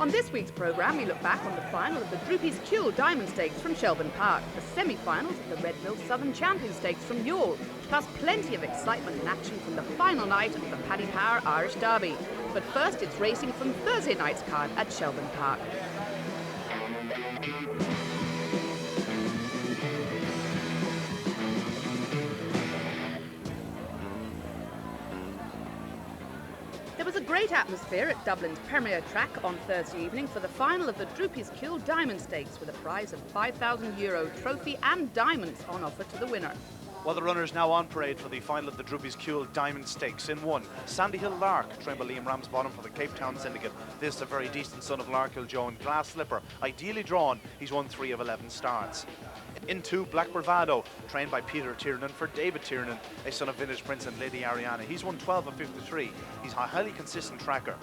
On this week's programme, we look back on the final of the Droopy's Youghal Diamond Stakes from Shelbourne Park, the semi-finals of the Red Mill Southern Champion Stakes from Youghal, plus plenty of excitement and action from the final night of the Paddy Power Irish Derby. But first, it's racing from Thursday night's card at Shelbourne Park. There was a great atmosphere at Dublin's premier track on Thursday evening for the final of the Droopy's Youghal Diamond Stakes, with a prize of €5,000 trophy and diamonds on offer to the winner. Well, the runners now on parade for the final of the Droopy's Youghal Diamond Stakes. In one, Sandy Hill Lark, trained by Liam Ramsbottom for the Cape Town Syndicate. This a very decent son of Larkhill Joe in Glass Slipper. Ideally drawn, he's won 3 of 11 starts. In two, Black Bravado, trained by Peter Tiernan for David Tiernan, a son of Vintage Prince and Lady Ariana. He's won 12 of 53. He's a highly consistent tracker.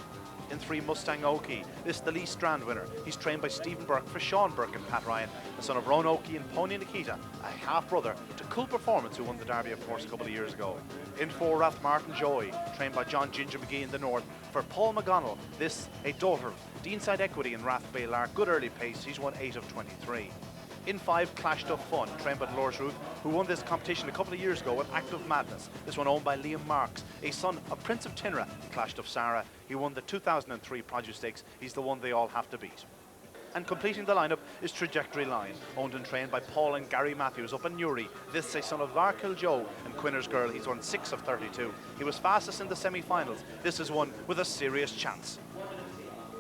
In three, Mustang Oki. This is the Lee Strand winner. He's trained by Stephen Burke for Sean Burke and Pat Ryan, the son of Ron Oki and Pony Nikita, a half-brother to Cool Performance, who won the Derby, of course, a couple of years ago. In four, Rathmartin Joy, trained by John Ginger McGee in the north for Paul McGonnell. This, a daughter of Deanside Equity and Rathbay Lark. Good early pace. He's won 8 of 23. In five, Clashed Up Fun, trained by Dolores Ruth, who won this competition a couple of years ago with Act of Madness. This one owned by Liam Marks, a son of Prince of Tinra, Clashed Up Sarah. He won the 2003 Produce Stakes. He's the one they all have to beat. And completing the lineup is Trajectory Line, owned and trained by Paul and Gary Matthews up in Newry. This is a son of Larkhill Joe and Quinner's Girl. He's won 6 of 32. He was fastest in the semi-finals. This is one with a serious chance.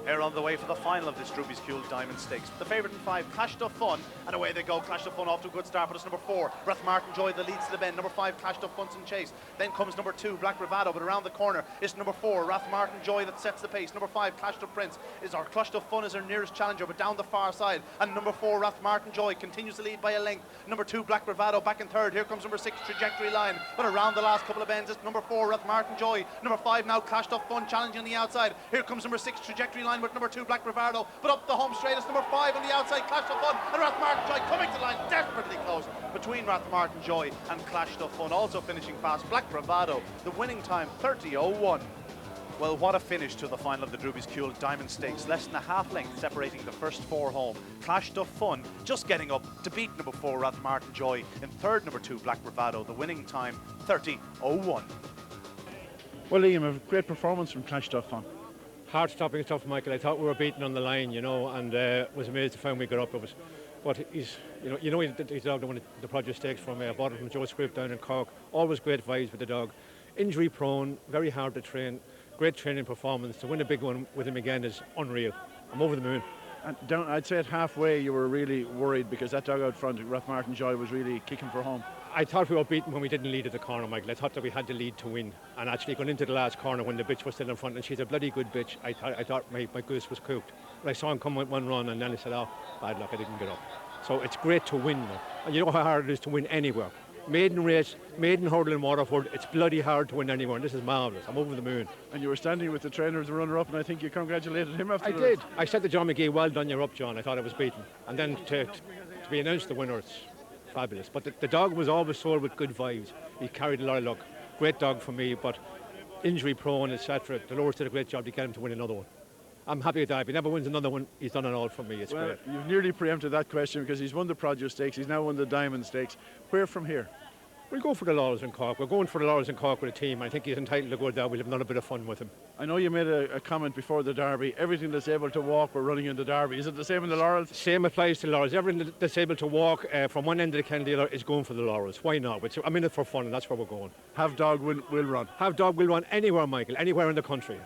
Here on the way for the final of this Droopy's Youghal Diamond Stakes. The favourite in 5, Clashed Up Fun, and away they go. Clashed Up Fun off to a good start, but it's number 4, Rathmartin Joy, that leads to the bend. Number 5, Clashed Up Fun's in chase. Then comes number 2, Black Bravado, but around the corner it's number 4, Rathmartin Joy, that sets the pace. Number 5, Clashed Up Prince, Clashed Up Fun is our nearest challenger, but down the far side. And number 4, Rathmartin Joy, continues to lead by a length. Number 2, Black Bravado, back in third. Here comes number 6, Trajectory Line, but around the last couple of bends it's number 4, Rathmartin Joy. Number 5 now, Clashed Up Fun, challenging on the outside. Here comes number 6, Trajectory Line, with number 2, Black Bravado, but up the home straight is number 5 on the outside, Clashed Up Fun, and Rathmartin Joy coming to the line, desperately close between Rathmartin Joy and Clashed Up Fun. Also finishing fast, Black Bravado, the winning time 30.01. Well, what a finish to the final of the Droopy's Youghal Diamond Stakes. Less than a half length separating the first 4 home. Clashed Up Fun just getting up to beat number 4, Rathmartin Joy. In third, number 2, Black Bravado, the winning time 30.01. Well, Liam, a great performance from Clashed Up Fun. Heart-stopping stuff, Michael. I thought we were beaten on the line, and was amazed to find we got up. But he's dog that won the Produce Stakes from me. I bought it from Joe Scribb down in Cork. Always great vibes with the dog. Injury prone, very hard to train. Great training performance. To win a big one with him again is unreal. I'm over the moon. And down, I'd say at halfway you were really worried because that dog out front, Rathmartin Joy, was really kicking for home. I thought we were beaten when we didn't lead at the corner, Michael. I thought that we had to lead to win. And actually going into the last corner when the bitch was still in front, and she's a bloody good bitch, I thought my goose was cooked. But I saw him come with one run, and then I said, oh, bad luck, I didn't get up. So it's great to win now. And you know how hard it is to win anywhere. Maiden race, maiden hurdle in Waterford, it's bloody hard to win anywhere, and this is marvellous. I'm over the moon. And you were standing with the trainer as the runner-up, and I think you congratulated him after. I did. I said to John McGee, well done, you're up, John. I thought I was beaten. And then to be announced the winner, it's fabulous. But the dog was always sold with good vibes. He carried a lot of luck. Great dog for me, but injury prone, etc. Dolores did a great job to get him to win another one. I'm happy with that. If he never wins another one, he's done it all for me. It's great. You've nearly preempted that question because he's won the Produce Stakes, he's now won the Diamond Stakes. Where from here? We'll go for the laurels in Cork. We're going for the laurels in Cork with a team. I think he's entitled to go there. We'll have another bit of fun with him. I know you made a comment before the Derby. Everything that's able to walk, we're running in the Derby. Is it the same in the laurels? Same applies to laurels. Everything that's able to walk from one end of the can to the other is going for the laurels. Why not? I'm in it for fun, and that's where we're going. Have dog will run. Have dog will run anywhere, Michael. Anywhere in the country.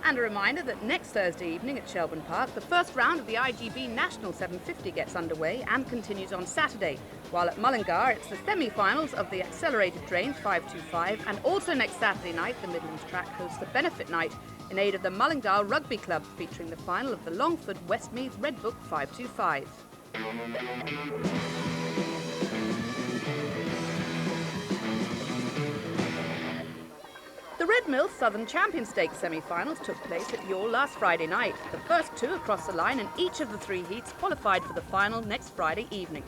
And a reminder that next Thursday evening at Shelbourne Park, the first round of the IGB National 750 gets underway and continues on Saturday, while at Mullingar it's the semi-finals of the Accelerated Drains 525, and also next Saturday night the Midlands track hosts the benefit night in aid of the Mullingar Rugby Club, featuring the final of the Longford Westmeath Red Book 525. The Red Mill Southern Champion Stakes semi-finals took place at Youghal last Friday night. The first 2 across the line in each of the 3 heats qualified for the final next Friday evening.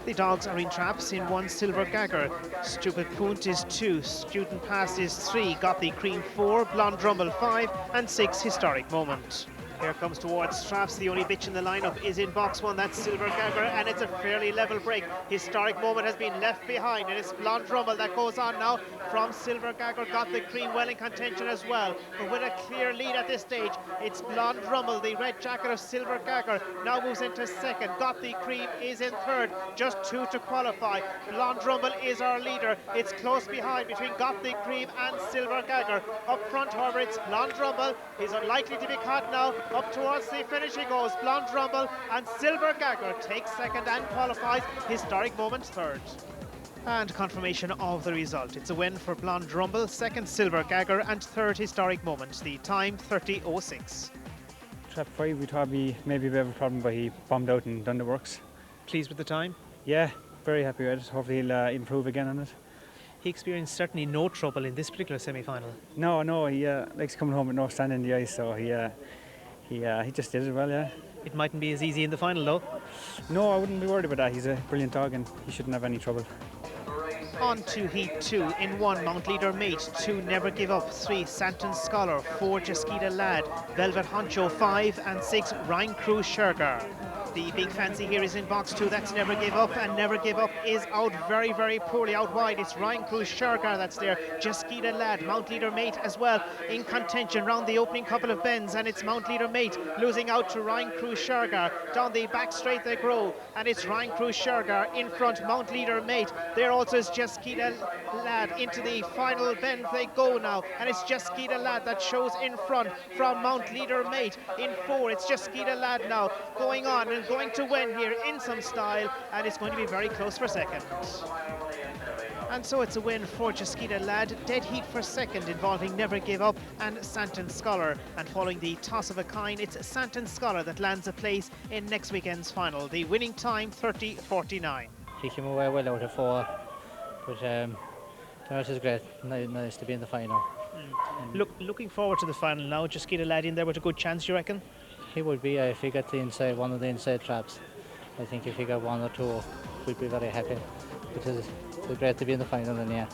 The dogs are in traps in 1 Silver Gagger. Stupid Punt is 2, Student Pass is 3, Got the Cream 4, Blonde Drummel 5 and 6 Historic Moment. Here comes towards Straps. The only bitch in the lineup is in box one. That's Silver Gagger, and it's a fairly level break. Historic Moment has been left behind, and it's Blonde Rumble that goes on now from Silver Gagger. Got the cream well in contention as well, but with a clear lead at this stage. It's Blonde Rumble, the red jacket of Silver Gagger, now moves into second. Got the cream is in third, just 2 to qualify. Blonde Rumble is our leader. It's close behind between Got the Cream and Silver Gagger. Up front, however, it's Blonde Rumble. He's unlikely to be caught now. Up towards the finish he goes. Blonde Rumble, and Silver Gagger takes second and qualifies. Historic Moment third. And confirmation of the result. It's a win for Blonde Rumble, second Silver Gagger, and third Historic Moment. The time 30:06. Trap 5 we thought maybe a bit of a problem, but he bombed out and done the works. Pleased with the time? Yeah, very happy with it. Hopefully he'll improve again on it. He experienced certainly no trouble in this particular semi-final. No, he likes coming home with no stand in the ice, so he just did it well, yeah. It mightn't be as easy in the final though. No, I wouldn't be worried about that. He's a brilliant dog and he shouldn't have any trouble. On to Heat 2. In 1, Mount Leader Mate. 2, Never Give Up. 3, Santon Scholar. 4, Jaskita Lad. Velvet Honcho. 5 and 6, Rhine Crew Shergar. The big fancy here is in box 2. That's Never Give Up, and Never Give Up is out very, very poorly out wide. It's Rhine Crew Shergar that's there. Jaskita Lad, Mount Leader Mate as well in contention round the opening couple of bends, and it's Mount Leader Mate losing out to Rhine Crew Shergar. Down the back straight they grow, and it's Rhine Crew Shergar in front, Mount Leader Mate. There also is Jaskita Lad. Into the final bend they go now, and it's Jaskita Lad that shows in front from Mount Leader Mate. In 4, it's Jaskita Lad now going on and going to win here in some style, and it's going to be very close for second. And so it's a win for Jaskita Lad. Dead heat for second involving Never Give Up and Santon Scholar, and following the toss of a coin, it's Santon Scholar that lands a place in next weekend's final. The winning time 30:49. He came away well out of 4, but it is great. Nice to be in the final. Looking forward to the final now. Jaskita Lad in there with a good chance, you reckon? He would be if he got one of the inside traps. I think if he got 1 or 2, we'd be very happy, because it's great to be in the final. And yeah.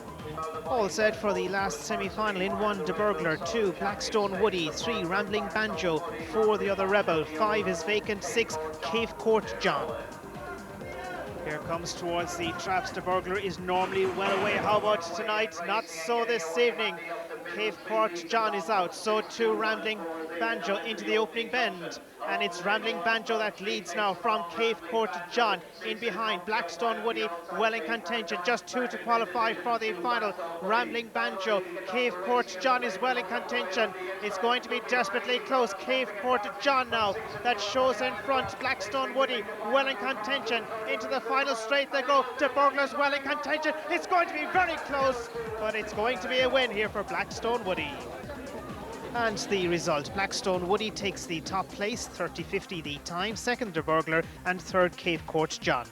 All set for the last semi-final. In 1, De Burglar. 2, Blackstone Woody. 3, Rambling Banjo. 4, The Other Rebel. 5 is Vacant. 6, Cave Court John. Here comes towards the traps. De Burglar is normally well away. How about tonight? Not so this evening. Cave Court John is out, so too Rambling Banjo into the opening bend, and it's Rambling Banjo that leads now from Cave Court John. In behind, Blackstone Woody well in contention, just 2 to qualify for the final. Rambling Banjo, Cave Court John is well in contention. It's going to be desperately close. Cave Court John now that shows in front. Blackstone Woody well in contention. Into the final straight they go. De Burglar's well in contention. It's going to be very close, but it's going to be a win here for Blackstone Woody. And the result, Blackstone Woody takes the top place, 30:50 the time, second De Burglar, and third Cave Court John.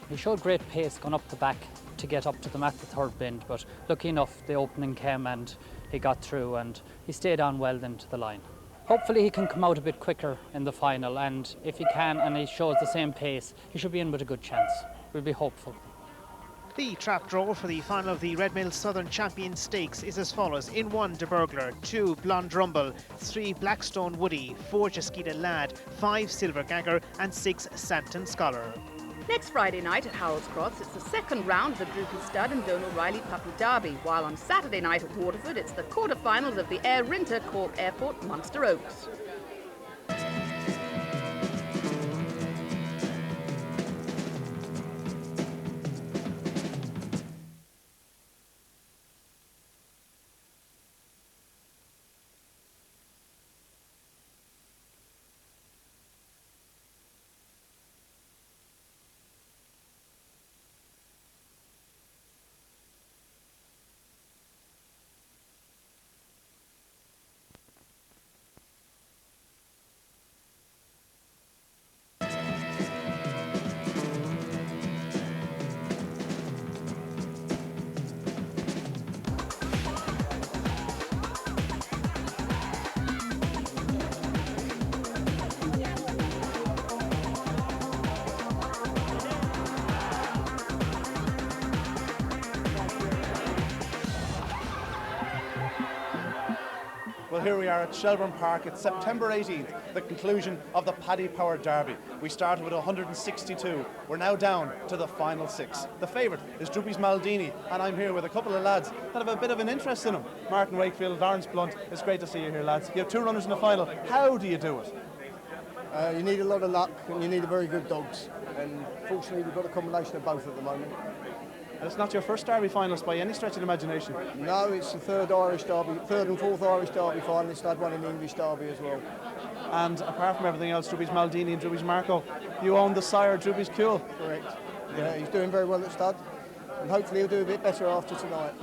He showed great pace going up the back to get up to them at the third bend, but lucky enough the opening came and he got through, and he stayed on well then to the line. Hopefully he can come out a bit quicker in the final, and if he can and he shows the same pace, he should be in with a good chance. We'll be hopeful. The trap draw for the final of the Red Mill Southern Champion Stakes is as follows. In 1, De Burglar. 2, Blonde Rumble. 3, Blackstone Woody. 4, Jaskita Lad. 5, Silver Gagger, and 6, Santon Scholar. Next Friday night at Howells Cross, it's the second round of the Droopy Stud and Donal Riley Puppy Derby, while on Saturday night at Waterford, it's the quarter-finals of the Air Rinter Cork Airport Munster Oaks. Well, here we are at Shelbourne Park. It's September 18th, the conclusion of the Paddy Power Derby. We started with 162. We're now down to the final 6. The favourite is Droopy's Maldini, and I'm here with a couple of lads that have a bit of an interest in him. Martin Wakefield, Lawrence Blunt. It's great to see you here, lads. You have 2 runners in the final. How do you do it? You need a lot of luck and you need a very good dogs. And fortunately, we've got a combination of both at the moment. And it's not your first Derby finalist by any stretch of the imagination. No, it's the third and fourth Irish Derby finalist. I had one in the English Derby as well. And apart from everything else, Droopy's Maldini and Droopy's Marco, you own the sire, Droopy's Cool. Correct. Yeah, he's doing very well at stud, and hopefully he'll do a bit better after tonight.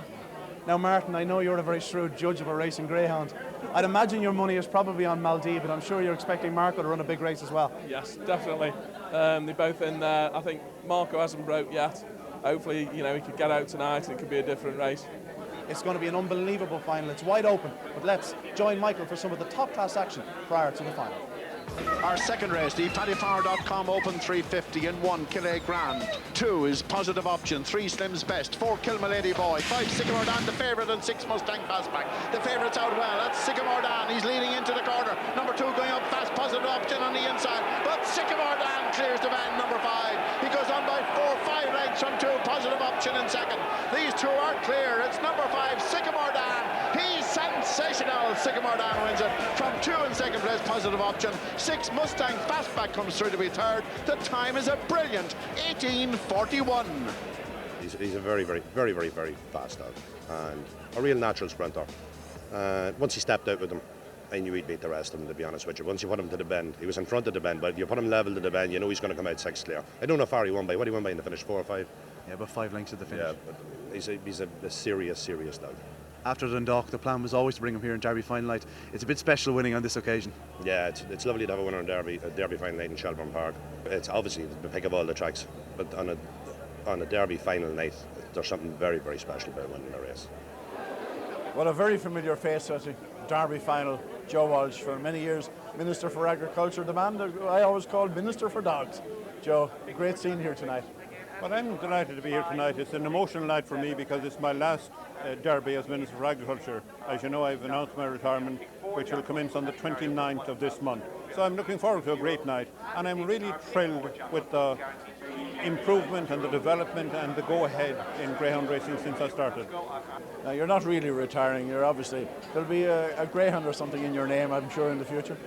Now, Martin, I know you're a very shrewd judge of a racing greyhound. I'd imagine your money is probably on Maldini, but I'm sure you're expecting Marco to run a big race as well. Yes, definitely. They're both in there. I think Marco hasn't broke yet. Hopefully, he could get out tonight and it could be a different race. It's going to be an unbelievable final. It's wide open, but let's join Michael for some of the top-class action prior to the final. Our second race, the paddypower.com Open 350 in 1, Killie Grand. 2 is Positive Option, 3 Slim's Best, 4 Kilmalady Boy, 5 Sycamore Dan, the favourite, and 6 Mustang Fastback. The favourite's out well, that's Sycamore Dan, he's leading into the corner. Number 2 going up fast, Positive Option on the inside, but Sycamore Dan clears the van, number 5. He goes on by 5 lengths from 2, Positive Option in second. These 2 are clear, it's number 5, Sycamore Dan. He's sensational, Sycamore Dan wins it. From 2 in second place, Positive Option. 6 Mustang Fastback comes through to be third. The time is a brilliant 18:41. He's a very, very, very, very, very fast dog and a real natural sprinter. Once he stepped out with him, I knew he'd beat the rest of them, to be honest with you. Once you put him to the bend, he was in front of the bend, but if you put him level to the bend, you know he's going to come out 6 clear. I don't know how far he won by. What did he win by in the finish, 4 or 5? Yeah, about 5 lengths at the finish. Yeah, but he's a serious dog. After Dundalk, the plan was always to bring him here in Derby final night. It's a bit special winning on this occasion. Yeah, it's lovely to have a winner in Derby final night in Shelbourne Park. It's obviously the pick of all the tracks, but on a Derby final night, there's something very, very special about winning the race. Well, a very familiar face at the Derby final, Joe Walsh, for many years Minister for Agriculture, the man that I always called Minister for Dogs. Joe, a great scene here tonight. Well, I'm delighted to be here tonight. It's an emotional night for me because it's my last Derby as Minister for Agriculture. As you know, I've announced my retirement, which will commence on the 29th of this month. So I'm looking forward to a great night, and I'm really thrilled with the improvement and the development and the go-ahead in greyhound racing since I started. Now, you're not really retiring. You're obviously, there'll be a greyhound or something in your name, I'm sure, in the future.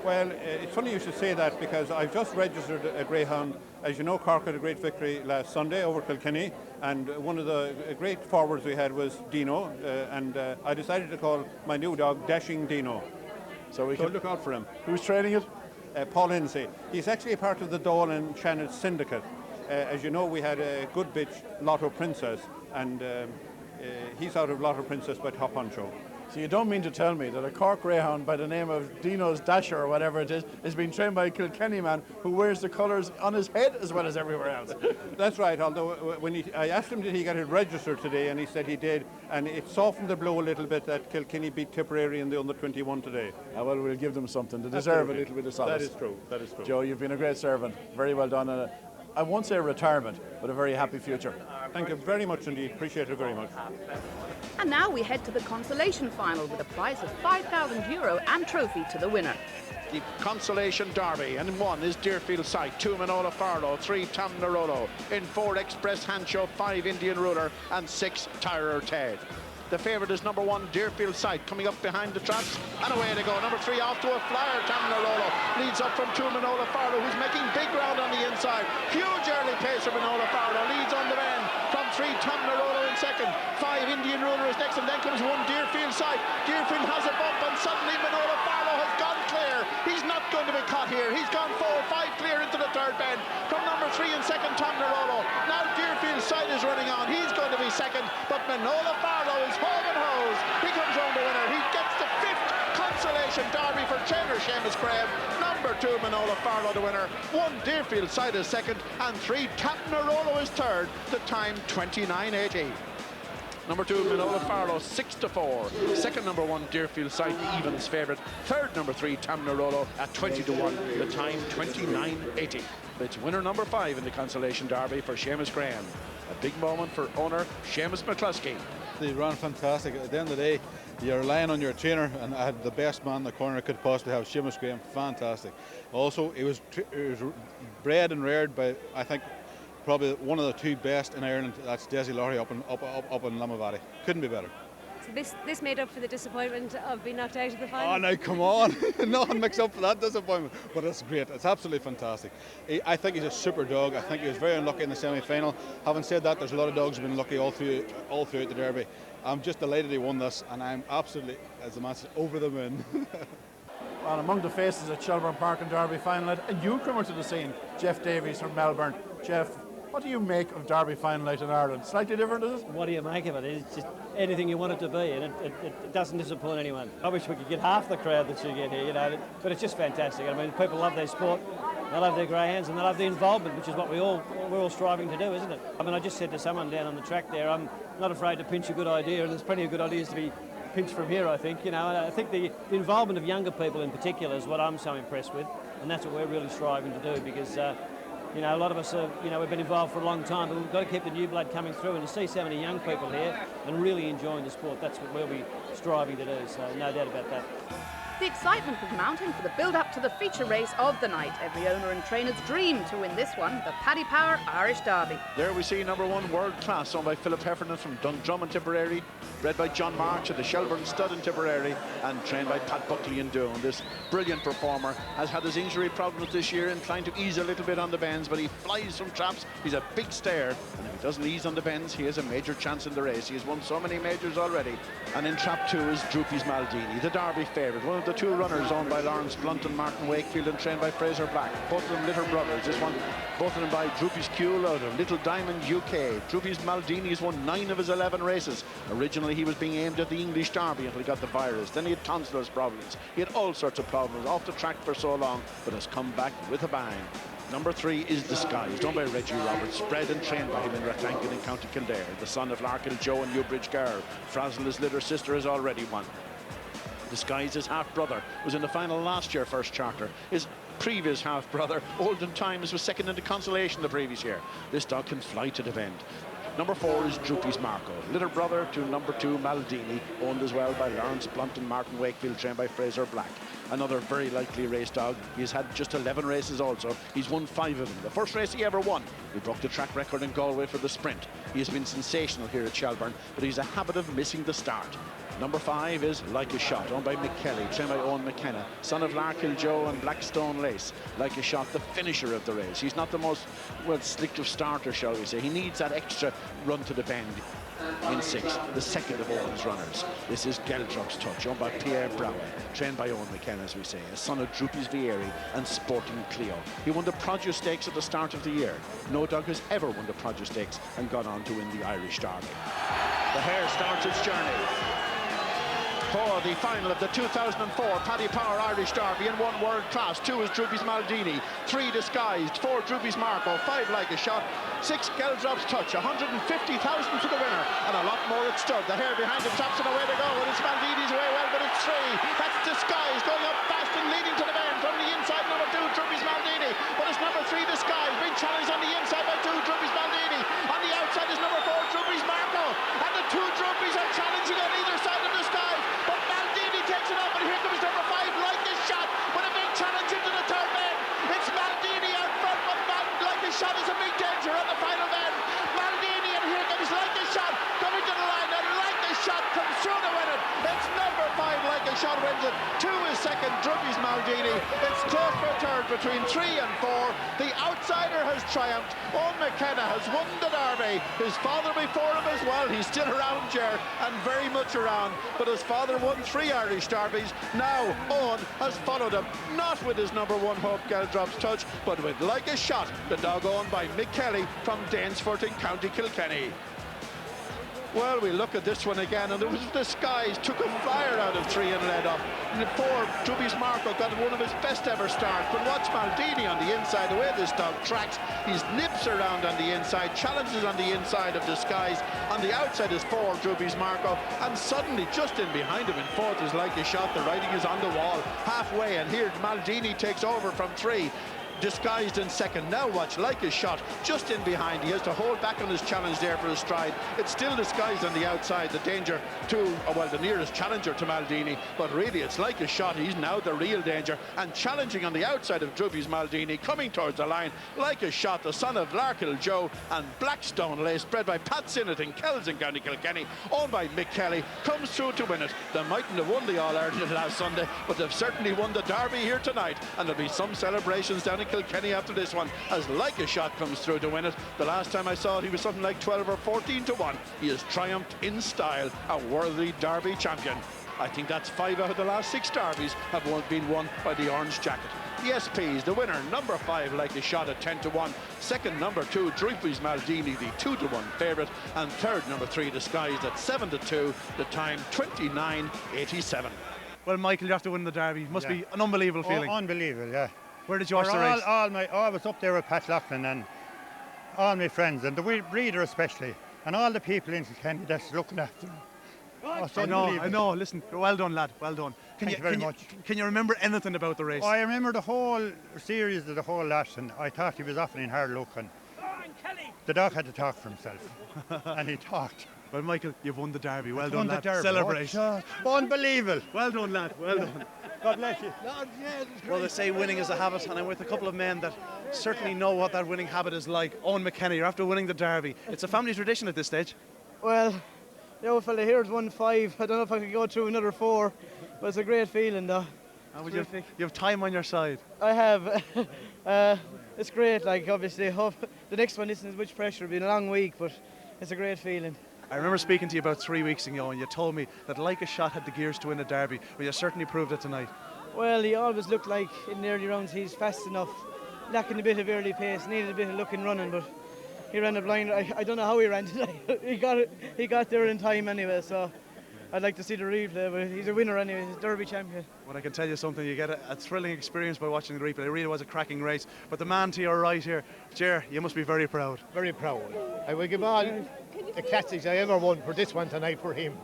Well, it's funny you should say that because I've just registered a greyhound. As you know, Cork had a great victory last Sunday over Kilkenny, and one of the great forwards we had was Dino, and I decided to call my new dog Dashing Dino. So look out for him. Who's training it? Paul Hennessy. He's actually a part of the Dáil and Shannon syndicate. As you know, we had a good bitch, Lotto Princess, and he's out of Lotto Princess by Top Honcho. So you don't mean to tell me that a Cork greyhound by the name of Dino's Dasher or whatever it is being trained by a Kilkenny man who wears the colours on his head as well as everywhere else? That's right, although I asked him did he get it registered today, and he said he did, and it softened the blow a little bit that Kilkenny beat Tipperary in the under-21 today. Well, we'll give them something. They deserve a little bit of solace. That is true, that is true. Joe, you've been a great servant. Very well done. And I won't say retirement, but a very happy future. Thank you very much indeed. Appreciate it very much. And now we head to the Consolation Final with a prize of €5,000 and trophy to the winner. The Consolation Derby, and in 1 is Deerfield Sight, 2 Manola Farlow, 3 Tom Nerolo, in 4 Express Hancho, 5 Indian Ruler, and 6 Tyrer Ted. The favourite is number 1, Deerfield Sight, coming up behind the traps, and away they go. Number 3 off to a flyer, Tom Nerolo, leads up from 2 Manola Farlow, who's making big ground on the inside. Huge early pace for Manola Farlow, leads on the bend. From 3, Tom Nerolo in second, 5 Indian Ruler is next, and then comes 1 Deerfield Sight. Deerfield has a bump, and suddenly Manola Farlow has gone clear. He's not going to be caught here. He's gone 4 or 5 clear into the third bend. From number 3 in second, Tom Nerolo. Now Deerfield Sight is running on. He's going to be second, but Manola Farlow is home and hose. He comes home the winner. He gets the 5th Consolation Derby for trainer Seamus Graham. Number 2, Manola Farlow the winner. 1 Deerfield Sight is second, and 3 Captain Nerolo is third. The time 29:80. Number 2, Manola Farlow, 6-4. Second, number 1, Deerfield Sight, Evans favourite. Third, number 3, Tom Nerolo at 20-1. The time 29:80. It's winner number 5 in the Consolation Derby for Seamus Graham. A big moment for owner Seamus McCluskey. They ran fantastic. At the end of the day, you're relying on your trainer, and I had the best man in the corner I could possibly have, Seamus Graham, fantastic. Also, he was bred and reared by, I think, probably one of the 2 best in Ireland. That's Desi Laurie up in Lamavady. Couldn't be better. So this made up for the disappointment of being knocked out of the final? Oh, now come on. Nothing makes up for that disappointment. But it's great. It's absolutely fantastic. I think he's a super dog. I think he was very unlucky in the semi-final. Having said that, there's a lot of dogs who've been lucky all throughout the Derby. I'm just delighted he won this, and I'm absolutely, as the man said, over the moon. Well, among the faces at Shelbourne Park and Derby Final, a newcomer to the scene, Jeff Davies from Melbourne. Jeff, what do you make of Derby Final night in Ireland? Slightly different, is it? What do you make of it? It's just anything you want it to be, and it doesn't disappoint anyone. I wish we could get half the crowd that you get here, you know, but it's just fantastic. I mean, people love their sport, they love their greyhounds, and they love the involvement, which is what we're all striving to do, isn't it? I mean, I just said to someone down on the track there, I'm not afraid to pinch a good idea, and there's plenty of good ideas to be pinched from here, I think. You know, I think the involvement of younger people in particular is what I'm so impressed with, and that's what we're really striving to do, because you know, a lot of us are, you know, we've been involved for a long time, but we've got to keep the new blood coming through, and to see so many young people here and really enjoying the sport, that's what we'll be striving to do, so no doubt about that. The excitement was mounting for the build-up to the feature race of the night. Every owner and trainer's dream to win this one, the Paddy Power Irish Derby. There we see number 1 World Class, owned by Philip Heffernan from Dundrum in Tipperary, bred by John March at the Shelbourne Stud in Tipperary, and trained by Pat Buckley in Doon. This brilliant performer has had his injury problems this year, inclined to ease a little bit on the bends, but he flies from traps. He's a big stayer, and if he doesn't ease on the bends, he has a major chance in the race. He has won so many majors already. And in trap 2 is Droopy's Maldini, the Derby favourite, one of the 2 runners owned by Lawrence Blunt and Martin Wakefield and trained by Fraser Black. Both of them little brothers. This one, both of them by Droopy's Youghal out of Little Diamond, UK. Droopy's Maldini has won 9 of his 11 races. Originally he was being aimed at the English Derby until he got the virus. Then he had tonsillis problems. He had all sorts of problems off the track for so long, but has come back with a bang. Number 3 is Disguised, owned by Reggie Roberts, bred and trained by him in Rathankin in County Kildare. The son of Larkin Joe and Newbridge Girl. Frazzle, his little sister, has already won. Disguised, his half-brother, was in the final last year, first charter. His previous half-brother, Olden Times, was second in the Consolation the previous year. This dog can fly to the bend. Number 4 is Droopy's Marco, little brother to number 2 Maldini, owned as well by Lawrence Blunt and Martin Wakefield, trained by Fraser Black. Another very likely race dog. He's had just 11 races also. He's won 5 of them. The first race he ever won, he broke the track record in Galway for the sprint. He has been sensational here at Shelbourne, but he's a habit of missing the start. Number 5 is Like a Shot, owned by Mick Kelly, trained by Owen McKenna, son of Larkin Joe and Blackstone Lace. Like a Shot, the finisher of the race. He's not the most, well, slicked of starter, shall we say. He needs that extra run to the bend. In 6, the second of Owen's runners. This is Geldrop's Touch, owned by Pierre Brown, trained by Owen McKenna, as we say, a son of Droopy's Vieri and Sporting Clio. He won the Produce Stakes at the start of the year. No dog has ever won the Produce Stakes and gone on to win the Irish Derby. The hare starts its journey for the final of the 2004 Paddy Power Irish Derby in 1 World Class. 2 is Droopy's Maldini, 3 Disguised, 4 Droopy's Marco, 5 Like a Shot, 6 Geldrop's Touch, 150,000 for the winner, and a lot more at stud. The hare behind him taps and away to go, and it's Maldini's way well, but it's 3. That's Disguised going up fast and leading to the bend from the inside. Number 2 Droopy's Maldini, but it's number 3 Disguised being challenged on the inside by 2 Droopy's Maldini. On the outside is number 4 Droopy's Marco, and the 2 Droopies are challenging on either side of Disguised. Takes it up, and here comes number 5, Like a Shot, with a big challenge into the third bend. It's Maldini out front, but Like a Shot is a big danger on the final bend. Maldini, and here comes Like a Shot coming to the line, and Like a Shot comes through to win it. It's number 5, Like a Shot wins it. 2 is second, Droopy's Maldini. It's close for third between 3 and 4. The outsider has triumphed. Owen McKenna has won the Derby. His father before him as well. He's still around, Ger, and very much around. But his father won 3 Irish Derbies. Now Owen has followed him, not with his number 1 Hope Geldrop's Touch, but with Like a Shot, the dog owned by Mick Kelly from Danesfort in County Kilkenny. Well, we look at this one again, and it was Disguised, took a flyer out of 3 and led up. And 4, Droopy's Marco got one of his best ever starts, but watch Maldini on the inside, the way this dog tracks. He's nips around on the inside, challenges on the inside of Disguised. On the outside is 4, Droopy's Marco, and suddenly just in behind him in 4th is Like a Shot. The riding is on the wall halfway, and here Maldini takes over from 3. disguised in second. Now watch, Like a Shot, just in behind. He has to hold back on his challenge there for his stride. It's still disguised on the outside, the danger to, well, the nearest challenger to Maldini, but really it's Like a Shot. He's now the real danger, and challenging on the outside of Droopy's Maldini, coming towards the line. Like a Shot, the son of Larkill Joe and Blackstone Lace, bred by Pat Sinnott in Kells in County Kilkenny, owned by Mick Kelly, comes through to win it. They mightn't have won the All-Ireland last Sunday, but they've certainly won the Derby here tonight, and there'll be some celebrations down in Kilkenny after this one, as Like a Shot comes through to win it. The last time I saw it, he was something like 12 or 14 to 1. He has triumphed in style, a worthy Derby champion. I think that's 5 out of the last 6 Derbies have been won by the Orange Jacket. The SPs, the winner, number 5, Like a Shot at 10 to 1. Second, number 2, Droopy's Maldini, the 2 to 1 favourite. And third, number 3, Disguised at 7 to 2. The time 29.87. Well, Michael, you have to win the Derby. It must be an unbelievable feeling. Unbelievable, yeah. Where did you watch the race? I was up there with Pat Laughlin and all my friends, and the breeder especially, and all the people in Kilkenny that's looking after them. I know. Listen, well done, lad. Well done. Thank you very much. Can you remember anything about the race? I remember the whole series of the whole lot, and I thought he was offering hard luck, and the dog had to talk for himself, and he talked. Well, Michael, you've won the Derby. Well done, Won the lad. Derby. Celebration. Unbelievable. Well done, lad. Well done. God bless you. Well, they say winning is a habit, and I'm with a couple of men that certainly know what that winning habit is like. Owen McKenna, you're after winning the Derby. It's a family tradition at this stage. Well, the old fella here has won 5. I don't know if I could go through another 4, but it's a great feeling, though. And you have time on your side. I have. It's great, like, obviously. Hope the next one isn't as much pressure. It'll be a long week, but it's a great feeling. I remember speaking to you about 3 weeks ago, and you told me that Like a Shot had the gears to win a Derby. Well, you certainly proved it tonight. Well, he always looked like in the early rounds he's fast enough, lacking a bit of early pace, needed a bit of luck in running, but he ran a blind. I don't know how he ran tonight. He got there in time anyway, so I'd like to see the replay, but he's a winner anyway. He's a Derby champion. Well, I can tell you something, you get a thrilling experience by watching the replay. It really was a cracking race. But the man to your right here, Ger, you must be very proud. Very proud. I will give all the classics I ever won for this one tonight for him.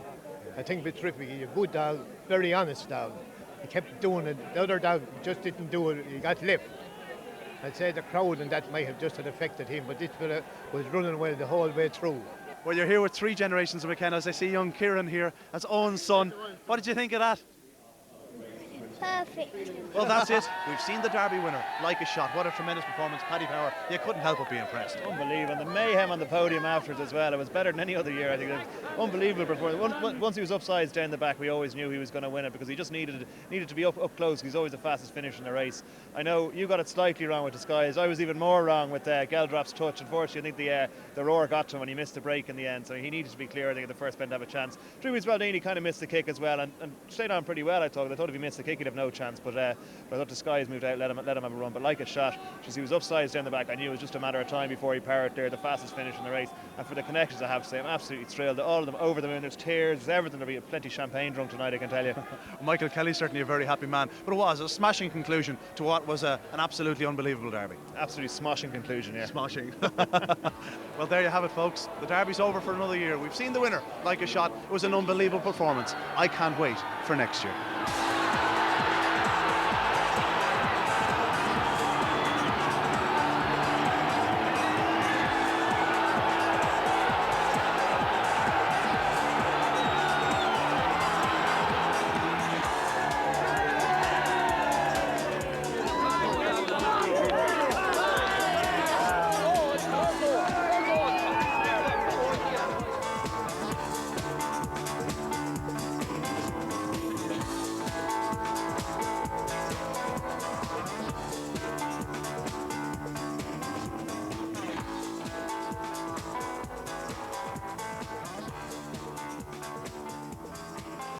I think with Droopy, he's a good dog, very honest dog. He kept doing it. The other dog just didn't do it. He got left. I'd say the crowd and that might have just affected him, but this fella was running well the whole way through. Well, you're here with 3 generations of McKennas. I see young Kieran here. That's Owen's son. What did you think of that? Perfect. Well, that's it. We've seen the Derby winner, Like a Shot. What a tremendous performance. Paddy Power, you couldn't help but be impressed. Unbelievable. And the mayhem on the podium afterwards as well. It was better than any other year. I think it was unbelievable performance. Once he was upsides down the back, we always knew he was going to win it because he just needed to be up close. He's always the fastest finisher in the race. I know you got it slightly wrong with Disguise. I was even more wrong with Geldrop's touch. Unfortunately, I think the roar got to him and he missed the break in the end. So he needed to be clear, I think, at the first bend to have a chance. Droopy's Maldini kind of missed the kick as well and stayed on pretty well, I thought. I thought if he missed the kick, he'd have no chance. But I thought Disguise moved out, let him have a run. But Like a Shot, he was upsides down the back. I knew it was just a matter of time before he powered there, the fastest finish in the race. And for the connections, I have to say, I'm absolutely thrilled. All of them over the moon. There's tears, there's everything. There'll be plenty of champagne drunk tonight, I can tell you. Michael Kelly's certainly a very happy man. But it was a smashing conclusion to what was an absolutely unbelievable Derby. Absolutely smashing conclusion, yeah. Smashing. Well, there you have it, folks. The Derby's over for another year. We've seen the winner, Like a Shot. It was an unbelievable performance. I can't wait for next year.